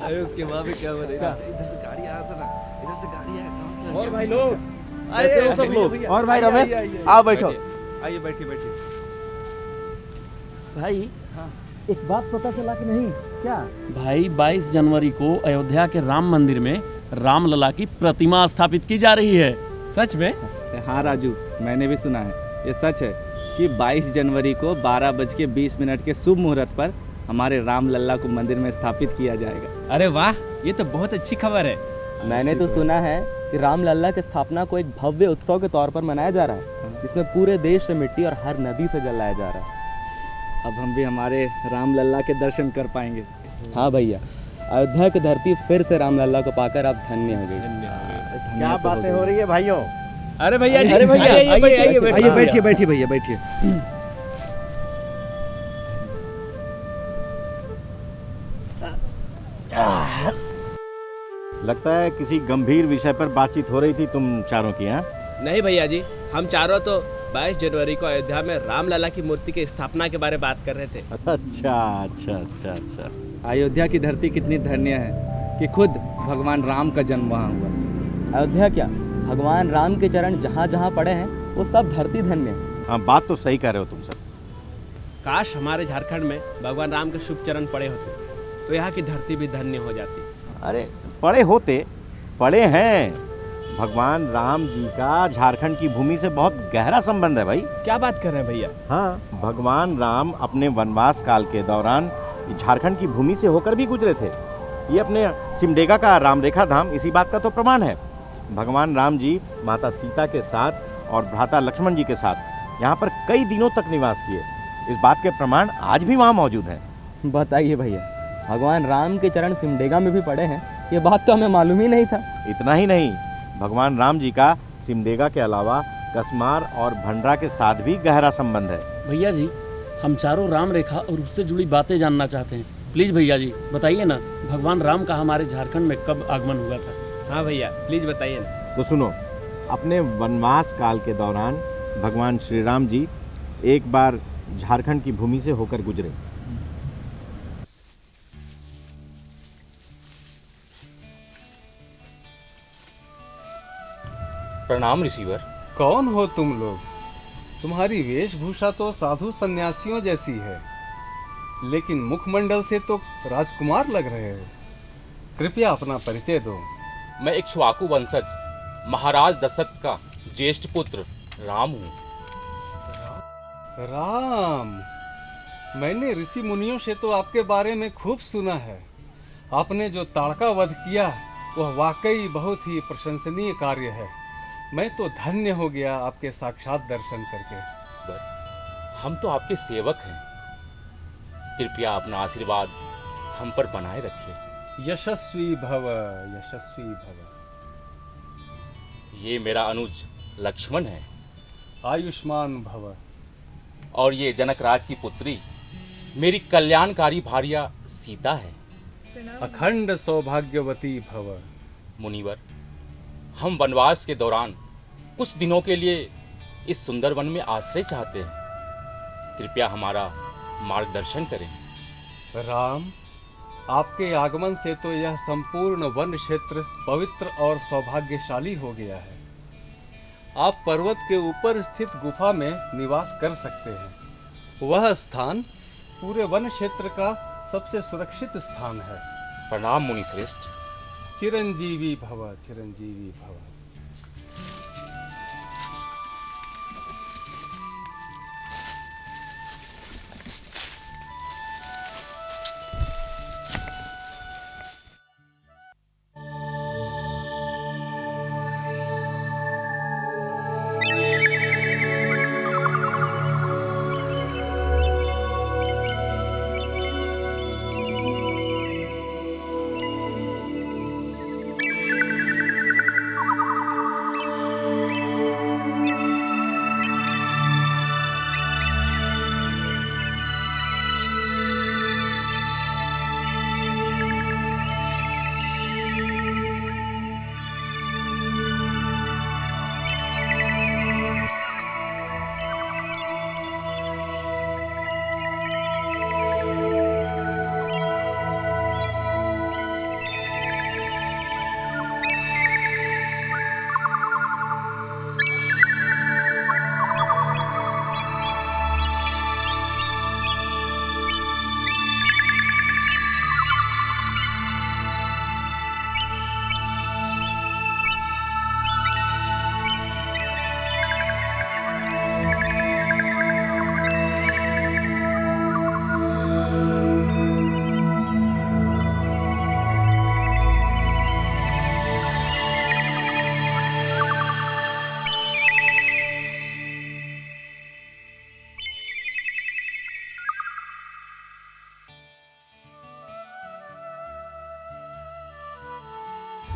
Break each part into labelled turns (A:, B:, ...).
A: अरे उसके बाद भी क्या बोले, इधर से गाड़ी आ था ना, इधर से गाड़ी आए, समझ रहे
B: और भाई लोग
A: कैसे
B: हो सब लोग?
A: और भाई रमेश आओ बैठो, आइए बैठिए बैठिए।
B: भाई
A: हाँ।
B: एक बात पता चला कि नहीं? क्या भाई? 22 जनवरी को अयोध्या के राम मंदिर में रामलला की प्रतिमा स्थापित की जा रही है।
A: सच में?
C: हाँ राजू, मैंने भी सुना है। ये सच है कि 22 जनवरी को 12:20 के शुभ मुहूर्त पर हमारे राम लल्ला को मंदिर में स्थापित किया जाएगा।
A: अरे वाह, ये तो बहुत अच्छी खबर है।
D: मैंने तो सुना है कि राम लल्ला की स्थापना को एक भव्य उत्सव के तौर पर मनाया जा रहा है, जिसमें पूरे देश से मिट्टी और हर नदी से जल लाया जा रहा है।
C: अब हम भी हमारे राम लल्ला के दर्शन कर पाएंगे।
D: हाँ भैया, अयोध्या की धरती फिर से राम लल्ला को पाकर अब धन्य हो गई।
E: क्या बातें हो रही है भाइयों?
A: अरे भैया जी,
B: अरे भैया,
A: आइए,
B: आइए,
A: बैठिए,
B: आइए,
A: बैठिए,
E: आइए
B: हाँ,
E: बैठिए बैठिए भैया बैठिए। लगता है किसी गंभीर विषय पर बातचीत हो रही थी तुम चारों की। हाँ,
A: नहीं भैया जी, हम चारों तो 22 जनवरी को अयोध्या में रामलला की मूर्ति की स्थापना के बारे में बात कर रहे थे।
E: अच्छा अच्छा अच्छा अच्छा।
C: अयोध्या की धरती कितनी धन्य है कि खुद भगवान राम का जन्म वहाँ हुआ।
D: अयोध्या क्या, भगवान राम के चरण जहाँ जहाँ पड़े हैं वो सब धरती धन्य है।
E: हाँ, बात तो सही कह रहे हो तुम सब।
A: काश हमारे झारखंड में भगवान राम के शुभ चरण पड़े होते तो यहाँ की धरती भी धन्य हो जाती।
E: अरे पढ़े होते, पढ़े हैं। भगवान राम जी का झारखंड की भूमि से बहुत गहरा संबंध है भाई।
A: क्या बात कर रहे हैं भैया?
E: हाँ, भगवान राम अपने वनवास काल के दौरान झारखंड की भूमि से होकर भी गुजरे थे। ये अपने सिमडेगा का रामरेखा धाम इसी बात का तो प्रमाण है। भगवान राम जी माता सीता के साथ और भ्राता लक्ष्मण जी के साथ यहाँ पर कई दिनों तक निवास किए। इस बात के प्रमाण आज भी वहाँ मौजूद हैं।
D: बताइए भैया, भगवान राम के चरण सिमडेगा में भी पड़े हैं? ये बात तो हमें मालूम ही नहीं था।
E: इतना ही नहीं, भगवान राम जी का सिमडेगा के अलावा कसमार और भंडरा के साथ भी गहरा संबंध है।
B: भैया जी, हम चारों राम रेखा और उससे जुड़ी बातें जानना चाहते हैं। प्लीज भैया जी बताइए ना, भगवान राम का हमारे झारखंड में कब आगमन हुआ था?
A: हाँ भैया, प्लीज बताइए ना।
E: तो सुनो, अपने वनवास काल के दौरान भगवान श्री राम जी एक बार झारखंड की भूमि से होकर गुजरे।
F: प्रणाम ऋषिवर।
G: कौन हो तुम लोग? तुम्हारी वेशभूषा तो साधु सन्यासियों जैसी है, लेकिन मुखमंडल से तो राजकुमार लग रहे हो। कृपया अपना परिचय दो।
F: मैं इक्ष्वाकु वंशज महाराज दशरथ का ज्येष्ठ पुत्र राम हूँ।
G: राम, मैंने ऋषि मुनियों से तो आपके बारे में खूब सुना है। आपने जो ताड़का वध किया वह वाकई बहुत ही प्रशंसनीय कार्य है। मैं तो धन्य हो गया आपके साक्षात दर्शन करके।
F: हम तो आपके सेवक हैं, कृपया अपना आशीर्वाद हम पर बनाए रखिए।
G: यशस्वी भव, यशस्वी भव।
F: ये मेरा अनुज लक्ष्मण है
G: आयुष्मान भव।
F: और ये जनकराज की पुत्री मेरी कल्याणकारी भार्या सीता है।
G: अखंड सौभाग्यवती भव।
F: मुनिवर, हम वनवास के दौरान कुछ दिनों के लिए इस सुंदर वन में आश्रय चाहते हैं, कृपया हमारा मार्गदर्शन करें।
G: राम, आपके आगमन से तो यह संपूर्ण वन क्षेत्र पवित्र और सौभाग्यशाली हो गया है। आप पर्वत के ऊपर स्थित गुफा में निवास कर सकते हैं। वह स्थान पूरे वन क्षेत्र का सबसे सुरक्षित स्थान है।
F: प्रणाम मुनि श्रेष्ठ।
G: चिरंजीवी भव, चिरंजीवी भव।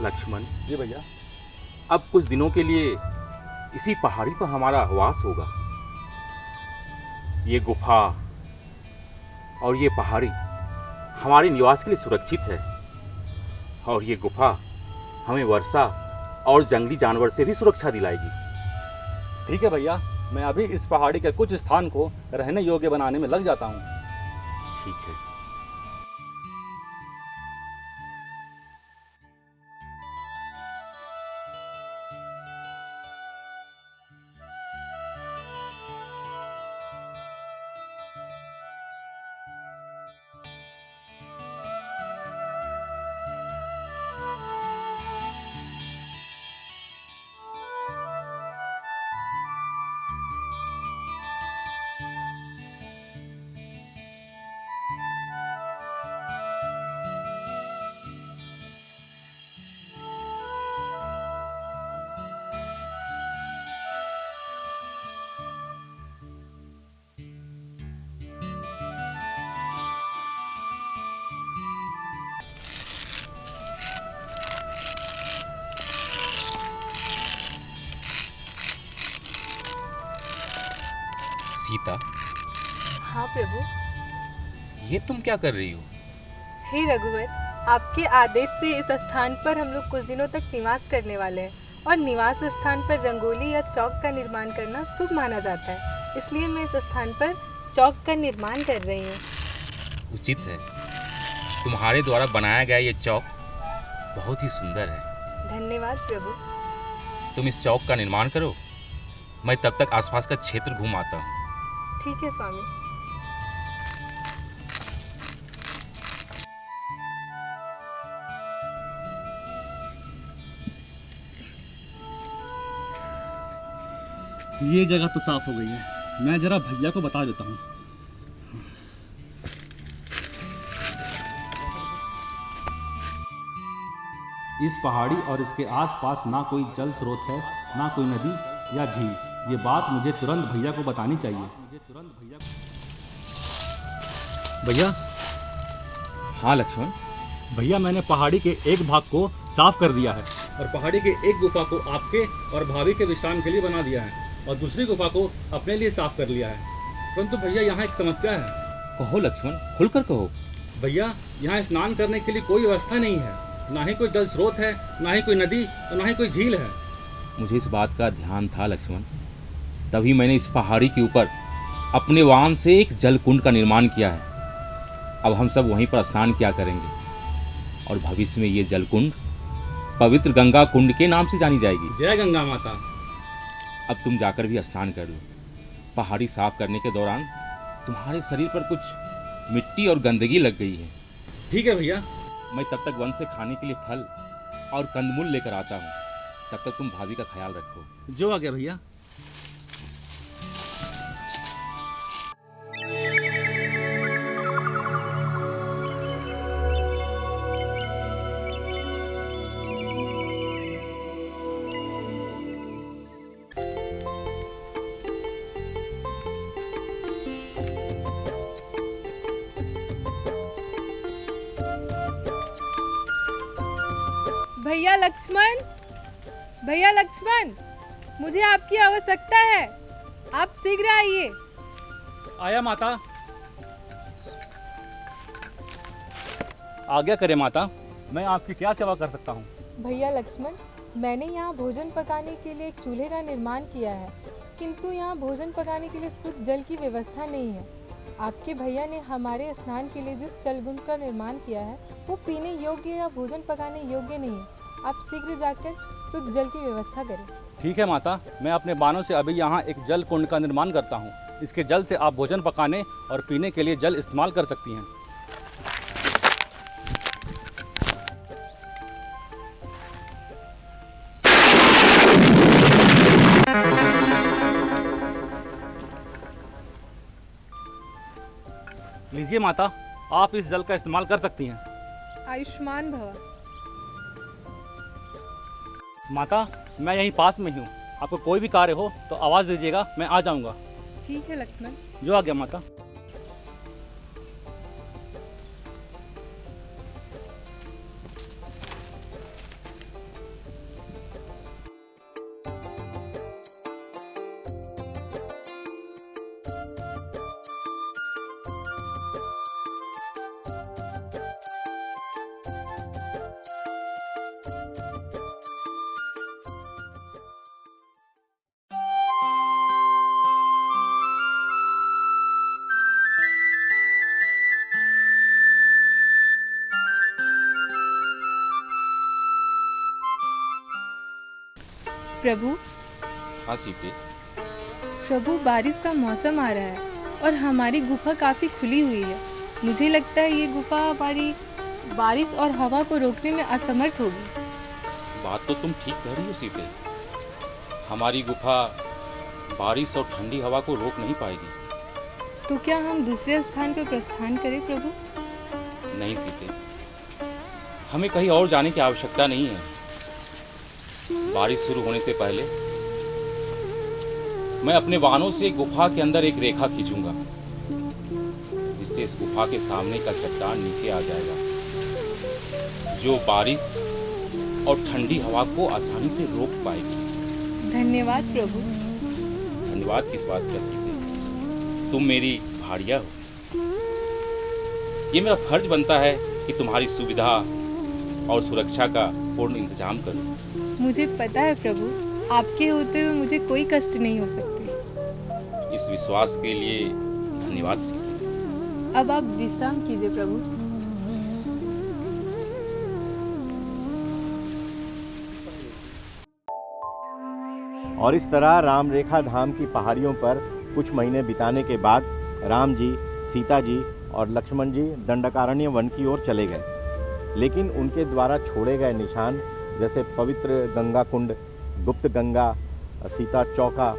F: लक्ष्मण,
G: जी भैया।
F: अब कुछ दिनों के लिए इसी पहाड़ी पर हमारा वास होगा। ये गुफा और ये पहाड़ी हमारे निवास के लिए सुरक्षित है, और ये गुफा हमें वर्षा और जंगली जानवर से भी सुरक्षा दिलाएगी।
G: ठीक है भैया, मैं अभी इस पहाड़ी के कुछ स्थान को रहने योग्य बनाने में लग जाता हूँ।
F: ठीक है। सीता,
H: हाँ प्रभु।
F: ये तुम क्या कर रही हो?
H: हे रघुवर, आपके आदेश से इस स्थान पर हम लोग कुछ दिनों तक निवास करने वाले हैं, और निवास स्थान पर रंगोली या चौक का निर्माण करना शुभ माना जाता है, इसलिए मैं इस स्थान पर चौक का निर्माण कर रही हूँ।
F: उचित है। तुम्हारे द्वारा बनाया गया ये चौक बहुत ही सुंदर है।
H: धन्यवाद प्रभु।
F: तुम इस चौक का निर्माण करो, मैं तब तक आसपास का क्षेत्र घूम आता हूँ।
H: ठीक है स्वामी।
I: ये जगह तो साफ हो गई है, मैं जरा भैया को बता देता हूँ। इस पहाड़ी और इसके आसपास ना कोई जल स्रोत है, ना कोई नदी या झील। ये बात मुझे तुरंत भैया को बतानी चाहिए। भैया,
F: हाँ लक्ष्मण।
I: भैया मैंने पहाड़ी के एक भाग को साफ कर दिया है और पहाड़ी के एक गुफा को आपके और भाभी के विश्राम के लिए बना दिया है, और दूसरी गुफा को अपने लिए साफ कर लिया है। परंतु भैया यहाँ एक समस्या है।
F: कहो लक्ष्मण, खुलकर कहो।
I: भैया, यहाँ स्नान करने के लिए कोई व्यवस्था नहीं है, ना ही कोई जल स्रोत है, ना ही कोई नदी और ना ही कोई झील है।
F: मुझे इस बात का ध्यान था लक्ष्मण, तभी मैंने इस पहाड़ी के ऊपर अपने वाहन से एक जल कुंड का निर्माण किया है। अब हम सब वहीं पर स्नान किया करेंगे, और भविष्य में ये जल कुंड पवित्र गंगा कुंड के नाम से जानी जाएगी।
I: जय गंगा माता।
F: अब तुम जाकर भी स्नान कर लो। पहाड़ी साफ करने के दौरान तुम्हारे शरीर पर कुछ मिट्टी और गंदगी लग गई है।
I: ठीक है भैया।
F: मैं तब तक वन से खाने के लिए फल और कंदमूल लेकर आता हूँ, तब तक तुम भाभी का ख्याल रखो।
I: जो आ गया भैया।
H: भैया लक्ष्मण, भैया लक्ष्मण, मुझे आपकी आवश्यकता है, आप शीघ्र आइए।
I: आया माता। आज्ञा करे माता, मैं आपकी क्या सेवा कर सकता हूँ?
H: भैया लक्ष्मण, मैंने यहाँ भोजन पकाने के लिए एक चूल्हे का निर्माण किया है, किंतु यहाँ भोजन पकाने के लिए शुद्ध जल की व्यवस्था नहीं है। आपके भैया ने हमारे स्नान के लिए जिस जल कुंड का निर्माण किया है वो पीने योग्य या भोजन पकाने योग्य नहीं। आप शीघ्र जाकर शुद्ध जल की व्यवस्था करें।
I: ठीक है माता, मैं अपने बाणों से अभी यहाँ एक जल कुंड का निर्माण करता हूँ। इसके जल से आप भोजन पकाने और पीने के लिए जल इस्तेमाल कर सकती हैं। लीजिए माता, आप इस जल का इस्तेमाल कर सकती हैं।
H: आयुष्मान भव।
I: माता, मैं यहीं पास में ही हूँ, आपको कोई भी कार्य हो तो आवाज़ दीजिएगा, मैं आ जाऊँगा।
H: ठीक है लक्ष्मण।
I: जो आ गया माता।
H: प्रभु
F: हाँ सीते,
H: प्रभु बारिश का मौसम आ रहा है और हमारी गुफा काफ़ी खुली हुई है। मुझे लगता है ये गुफा हमारी बारिश और हवा को रोकने में असमर्थ होगी।
F: बात तो तुम ठीक कह रही हो सीते। हमारी गुफा बारिश और ठंडी हवा को रोक नहीं पाएगी।
H: तो क्या हम दूसरे स्थान पर प्रस्थान करें प्रभु?
F: नहीं सीते, हमें कहीं और जाने की आवश्यकता नहीं है। बारिश शुरू होने से पहले मैं अपने वाहनों से गुफा के अंदर एक रेखा खींचूंगा, जिससे इस गुफा के सामने का चट्टान नीचे आ जाएगा, जो बारिश और ठंडी हवा को आसानी से रोक पाएगी।
H: धन्यवाद प्रभु।
F: धन्यवाद किस बात का सीते, तुम मेरी भाड़िया हो। ये मेरा फर्ज बनता है कि तुम्हारी सुविधा और सुरक्षा का पूर्ण इंतजाम करूं।
H: मुझे पता है प्रभु, आपके होते हुए मुझे कोई कष्ट नहीं हो सकती।
F: इस विश्वास के लिए धन्यवाद सीते।
H: अब आप विश्राम कीजिए प्रभु।
E: और इस तरह राम रेखा धाम की पहाड़ियों पर कुछ महीने बिताने के बाद राम जी, सीता जी और लक्ष्मण जी दंडकारण्य वन की ओर चले गए। लेकिन उनके द्वारा छोड़े गए निशान जैसे पवित्र गंगा कुंड, गुप्त गंगा, सीता चौका,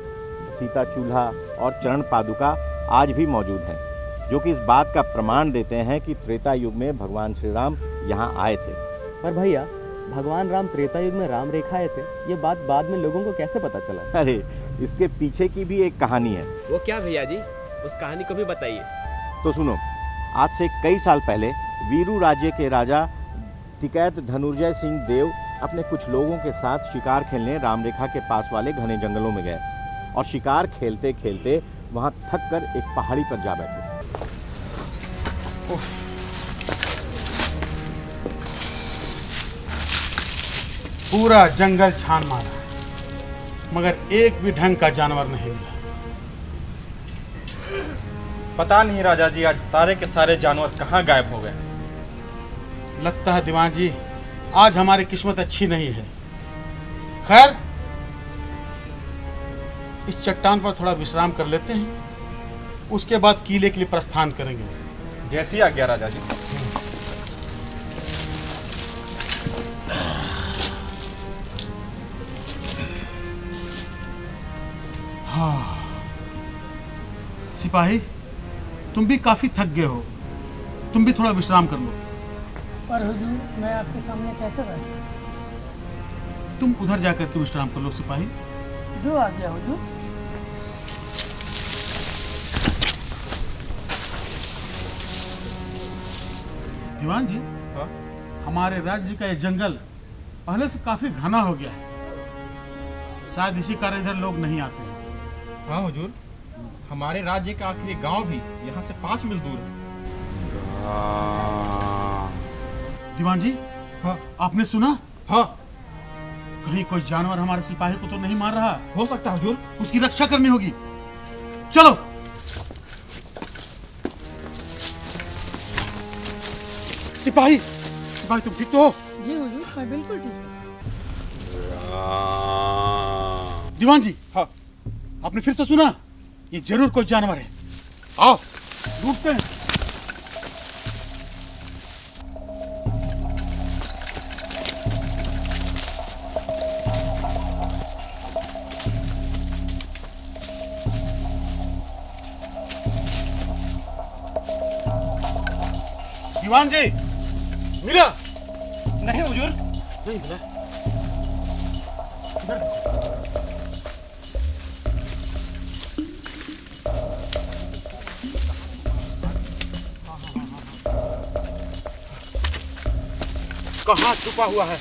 E: सीता चूल्हा और चरण पादुका आज भी मौजूद हैं, जो कि इस बात का प्रमाण देते हैं कि त्रेता युग में भगवान श्री राम यहाँ आए थे।
D: पर भैया, भगवान राम त्रेता युग में राम रेखा आए थे, ये बात बाद में लोगों को कैसे पता चला?
E: अरे इसके पीछे की भी एक कहानी है।
A: वो क्या भैया जी, उस कहानी को भी बताइए।
E: तो सुनो, आज से कई साल पहले वीरू राज्य के राजा टिकैत धनुर्जय सिंह देव अपने कुछ लोगों के साथ शिकार खेलने राम रेखा के पास वाले घने जंगलों में गए और शिकार खेलते खेलते वहां थक कर एक पहाड़ी पर जा बैठे।
J: पूरा जंगल छान मारा, मगर एक भी ढंग का जानवर नहीं मिला।
K: पता नहीं राजा जी, आज सारे के सारे जानवर कहाँ गायब हो गए।
J: लगता है दीवान जी, आज हमारी किस्मत अच्छी नहीं है। खैर, इस चट्टान पर थोड़ा विश्राम कर लेते हैं, उसके बाद किले के लिए प्रस्थान करेंगे।
K: जैसी आज्ञा राजा जी।
J: हाँ सिपाही, तुम भी काफी थक गए हो, तुम भी थोड़ा विश्राम कर लो।
B: पर हुजूर, मैं आपके सामने कैसे बैठूं?
J: तुम उधर जाकर के विश्राम कर लो सिपाही।
B: जो आ गया हुजूर।
J: दीवान जी,
K: हाँ?
J: हमारे राज्य का ये जंगल पहले से काफी घना हो गया है, शायद इसी कारण इधर लोग नहीं आते हैं।
K: हाँ हुजूर, हमारे राज्य का आखिरी गांव भी यहाँ से 5 मील दूर है।
J: दीवान जी,
K: हाँ?
J: आपने सुना?
K: हाँ?
J: कहीं कोई जानवर हमारे सिपाही को तो नहीं मार रहा?
K: हो सकता है हुजूर।
J: उसकी रक्षा करनी होगी। चलो। सिपाही, सिपाही तुम ठीक तो हो?
B: जी हुजूर, मैं बिल्कुल ठीक हूँ।
J: दीवान जी, हाँ, आपने फिर से सुना? ये जरूर कोई जानवर है। आओ, लूटते हैं। दीवान जी, मिला?
K: नहीं हुजूर।
J: नहीं मिला। कहाँ छुपा हुआ है?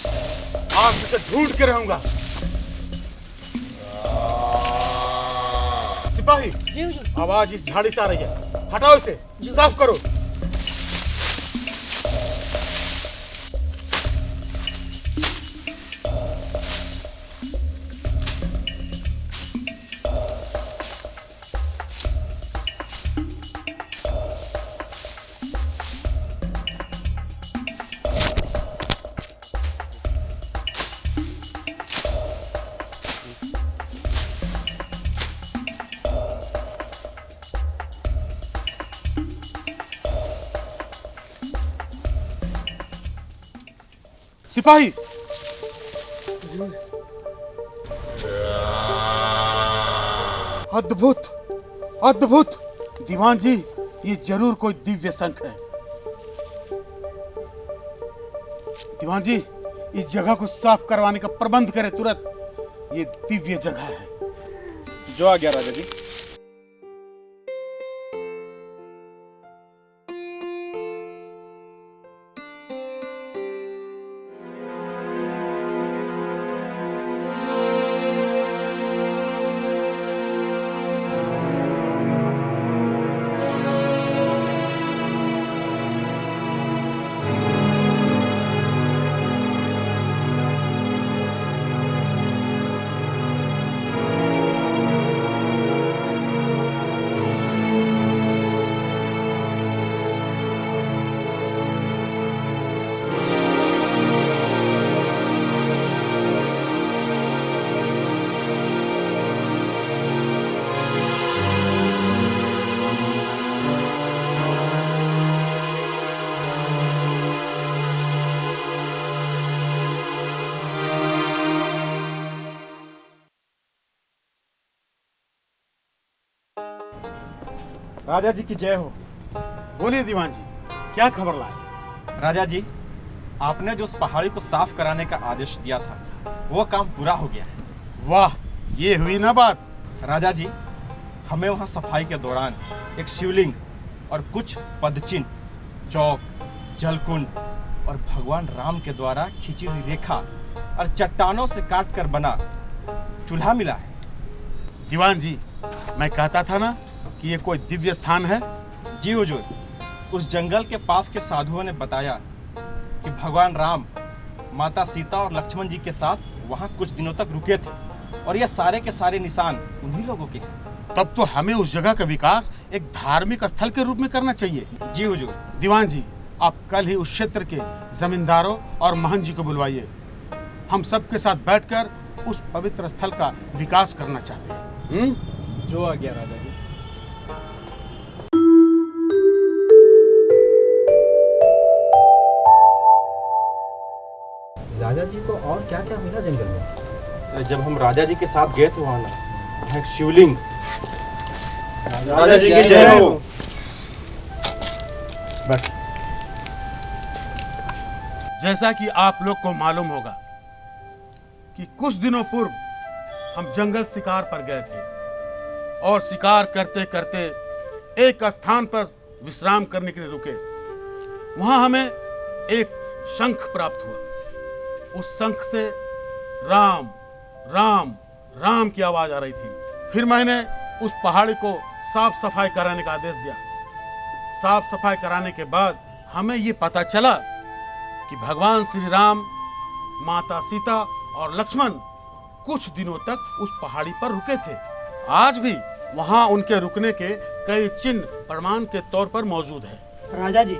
J: आज इसे ढूंढ के रहूंगा। सिपाही,
B: जी हुजूर।
J: आवाज इस झाड़ी से आ रही है, हटाओ इसे, साफ करो। सिपाही, अद्भुत अद्भुत। दीवान जी, ये जरूर कोई दिव्य शंख है। दीवान जी, इस जगह को साफ करवाने का प्रबंध करें तुरंत। ये दिव्य जगह है।
K: जो आ गया राजा जी। राजा जी की जय हो।
J: बोलिए दीवान जी, क्या खबर लाए?
K: राजा जी, आपने जो उस पहाड़ी को साफ कराने का आदेश दिया था वो काम पूरा हो गया है।
J: वाह, ये हुई ना बात।
K: राजा जी, हमें वहाँ सफाई के दौरान एक शिवलिंग और कुछ पदचिन्ह, चौक, जलकुंड और भगवान राम के द्वारा खींची हुई रेखा और चट्टानों से काट कर बना चूल्हा मिला है।
J: दीवान जी, मैं कहता था ना कि ये कोई दिव्य स्थान है।
K: जी हुजूर, उस जंगल के पास के साधुओं ने बताया कि भगवान राम माता सीता और लक्ष्मण जी के साथ वहाँ कुछ दिनों तक रुके थे और ये सारे के सारे निशान उन्हीं लोगों के हैं।
J: तब तो हमें उस जगह का विकास एक धार्मिक स्थल के रूप में करना चाहिए।
K: जी हुजूर।
J: दीवान जी, आप कल ही उस क्षेत्र के जमींदारों और महंत जी को बुलवाइए। हम सबके साथ बैठकर उस पवित्र स्थल का विकास करना चाहते हैं।
K: जो आ गया राजा जी।
L: राजा जी को और क्या क्या मिला जंगल में?
K: जब हम राजा जी के साथ गए थे वहाँ ना, वहाँ एक शिवलिंग। राजा जी की जय हो।
J: बस, जैसा कि आप लोग को मालूम होगा कि कुछ दिनों पूर्व हम जंगल शिकार पर गए थे और शिकार करते करते एक स्थान पर विश्राम करने के लिए रुके। वहां हमें एक शंख प्राप्त हुआ। उस शंख से राम राम राम की आवाज आ रही थी। फिर मैंने उस पहाड़ी को साफ सफाई कराने का आदेश दिया। साफ सफाई कराने के बाद हमें ये पता चला कि भगवान श्री राम, माता सीता और लक्ष्मण कुछ दिनों तक उस पहाड़ी पर रुके थे। आज भी वहां उनके रुकने के कई चिन्ह प्रमाण के तौर पर मौजूद है।
M: राजा जी,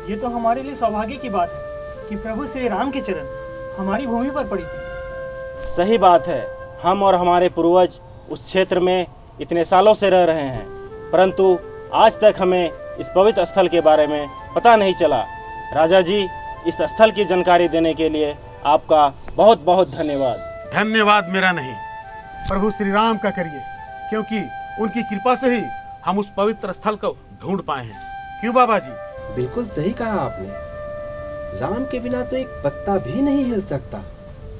M: ये तो हमारे लिए सौभाग्य की बात है कि प्रभु श्री राम के चरण हमारी भूमि पर पड़ी थी।
N: सही बात है। हम और हमारे पूर्वज उस क्षेत्र में इतने सालों से रह रहे हैं, परंतु आज तक हमें इस पवित्र स्थल के बारे में पता नहीं चला। राजा जी, इस स्थल की जानकारी देने के लिए आपका बहुत बहुत धन्यवाद।
J: धन्यवाद मेरा नहीं, प्रभु श्री राम का करिए, क्योंकि उनकी कृपा से ही हम उस पवित्र स्थल को ढूंढ पाए हैं। क्यों बाबा जी?
L: बिल्कुल सही कहा आपने। राम के बिना तो एक पत्ता भी नहीं हिल सकता।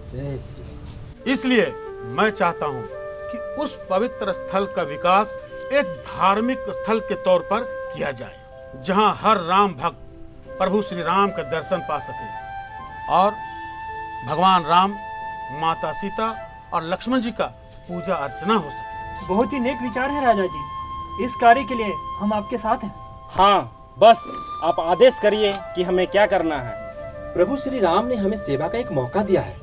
L: जय श्री।
J: इसलिए मैं चाहता हूँ कि उस पवित्र स्थल का विकास एक धार्मिक स्थल के तौर पर किया जाए, जहाँ हर राम भक्त प्रभु श्री राम का दर्शन पा सके और भगवान राम, माता सीता और लक्ष्मण जी का पूजा अर्चना हो सके।
M: बहुत ही नेक विचार है राजा जी। इस कार्य के लिए हम आपके साथ हैं।
N: हाँ, बस आप आदेश करिए कि हमें क्या करना है।
L: प्रभु श्री राम ने हमें सेवा का एक मौका दिया है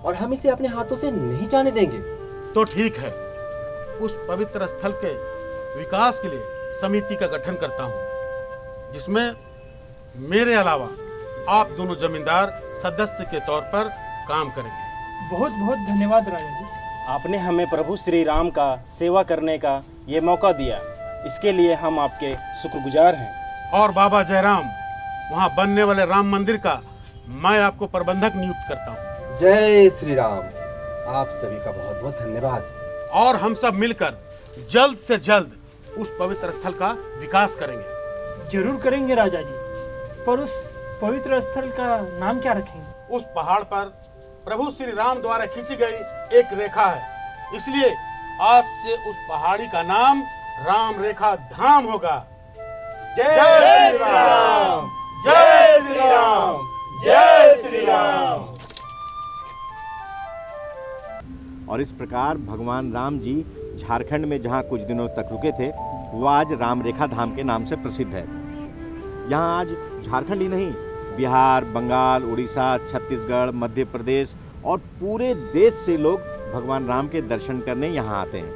L: और हम इसे अपने हाथों से नहीं जाने देंगे।
J: तो ठीक है, उस पवित्र स्थल के विकास के लिए समिति का गठन करता हूँ, जिसमें मेरे अलावा आप दोनों जमींदार सदस्य के तौर पर काम करेंगे।
M: बहुत बहुत धन्यवाद राजा जी।
N: आपने हमें प्रभु श्री राम का सेवा करने का ये मौका दिया, इसके लिए हम आपके शुक्रगुजार हैं।
J: और बाबा जयराम, वहाँ बनने वाले राम मंदिर का मैं आपको प्रबंधक नियुक्त करता हूँ।
L: जय श्री राम। आप सभी का बहुत बहुत धन्यवाद।
J: और हम सब मिलकर जल्द से जल्द उस पवित्र स्थल का विकास करेंगे।
M: जरूर करेंगे राजा जी, पर उस पवित्र स्थल का नाम क्या रखेंगे?
J: उस पहाड़ पर प्रभु श्री राम द्वारा खींची गई एक रेखा है, इसलिए आज से उस पहाड़ी का नाम राम रेखा धाम होगा।
K: जय श्री राम, जय श्री राम, जय श्री राम।
E: और इस प्रकार भगवान राम जी झारखंड में जहाँ कुछ दिनों तक रुके थे वो आज राम रेखा धाम के नाम से प्रसिद्ध है। यहाँ आज झारखंड ही नहीं, बिहार, बंगाल, उड़ीसा, छत्तीसगढ़, मध्य प्रदेश और पूरे देश से लोग भगवान राम के दर्शन करने यहाँ आते हैं।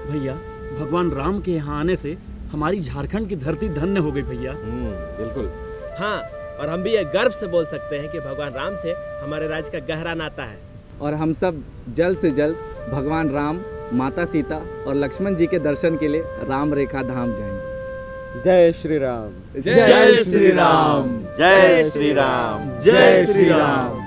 B: भैया, भगवान राम के यहाँ आने से हमारी झारखंड की धरती धन्य हो गई भैया।
E: बिल्कुल।
A: हाँ, और हम भी ये गर्व से बोल सकते हैं कि भगवान राम से हमारे राज्य का गहरा नाता है।
C: और हम सब जल्द से जल्द भगवान राम, माता सीता और लक्ष्मण जी के दर्शन के लिए राम रेखा धाम जाएंगे।
D: जय श्री राम,
E: जय श्री राम, जय श्री राम, जय श्री राम।